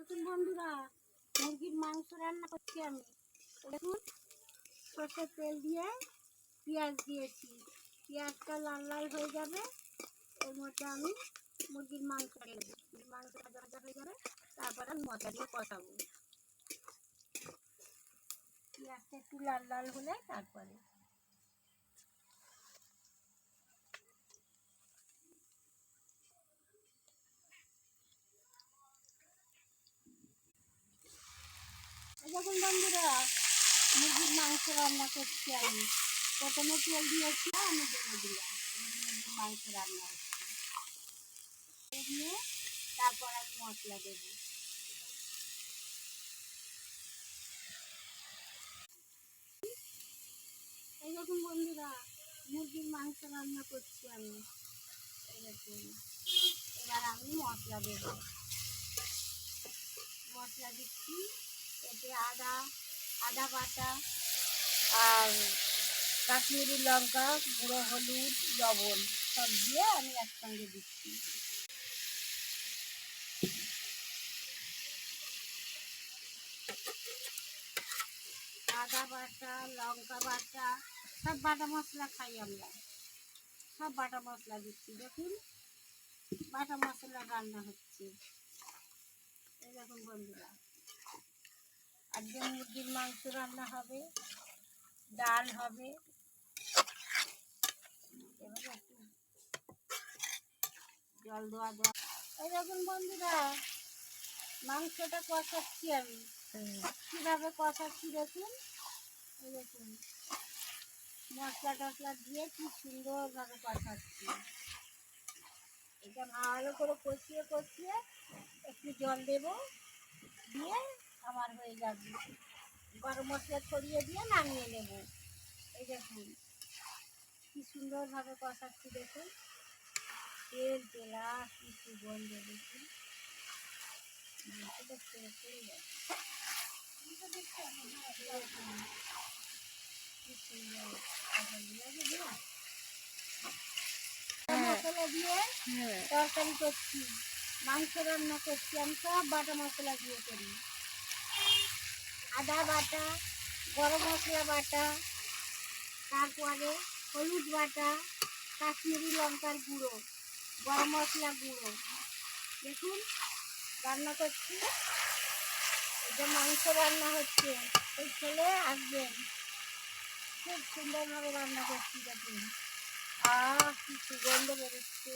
দেখুন বন্ধুরা, মুরগির মাংস রান্না করছি আমি। দেখুন, সর্ষের তেল দিয়ে পেঁয়াজ দিয়েছি। পেঁয়াজটা লাল লাল হয়ে যাবে, এর মধ্যে আমি মুরগির মাংস দেবো। মাংস ভাজা ভাজা হয়ে যাবে, তারপর আমি মশলা দিয়ে কষাবো। পেঁয়াজটা একটু লাল লাল হলে তারপরে দেখুন বন্ধুরা, মুরগির মাংস রান্না করছি আমি। প্রথমে তেল দিয়েছি, আমি দিয়ে দিলাম। মুরগির মাংস রান্না হচ্ছে, দিয়ে তারপর আমি মশলা দেবো। এই দেখুন বন্ধুরা, মুরগির মাংস রান্না করছি আমি। এই দেখুন, এবার আমি মশলা দেবো। মশলা দিচ্ছি, এতে আদা বাটা আর কাশ্মীরি লঙ্কা গুঁড়ো, হলুদ, লবণ সব দিয়ে আমি একসঙ্গে দিচ্ছি। আদা বাটা, লঙ্কা বাটা, সব বাটা মশলা খাই আমরা, সব বাটা মশলা দিচ্ছি। দেখুন, বাটা মশলা রান্না হচ্ছে। এই দেখুন বন্ধুরা, আজকে মুরগির মাংস রান্না হবে, ডাল হবে। এবার একটু জল দেওয়া। এই দেখুন বন্ধুরা, মাংসটা কষাচ্ছি আমি। কীভাবে কষাচ্ছি দেখুন। এই দেখুন, মশলা টশলা দিয়ে কি সুন্দরভাবে কষাচ্ছি। এটা ভালো করে কষিয়ে কষিয়ে একটু জল দেব, দিয়ে আমার হয়ে যাবে। গরম মশলা ছড়িয়ে দিয়ে নামিয়ে নেব। এই দেখুন কি সুন্দরভাবে কষাচ্ছি। দেখুন, তেল তেলা কি সুগন্ধ। দেখুন, মাংসটা ছেড়ে চলে যাচ্ছে। কি সুন্দর মশলা দিয়ে তরকারি করছি, মাংস রান্না করছি। আমি সব বাটা মশলা দিয়ে করি। আদা বাটা, গরম মশলা বাটা, তারপরে হলুদ বাটা, কাশ্মীরি লঙ্কার গুঁড়ো, গরম মশলা গুঁড়ো। দেখুন, রান্না করছি। এটা মাংস রান্না হচ্ছে, ওই ছেলে আসবেন। খুব সুন্দরভাবে রান্না করছি। দেখুন, কি সুগন্ধ বেরোচ্ছে।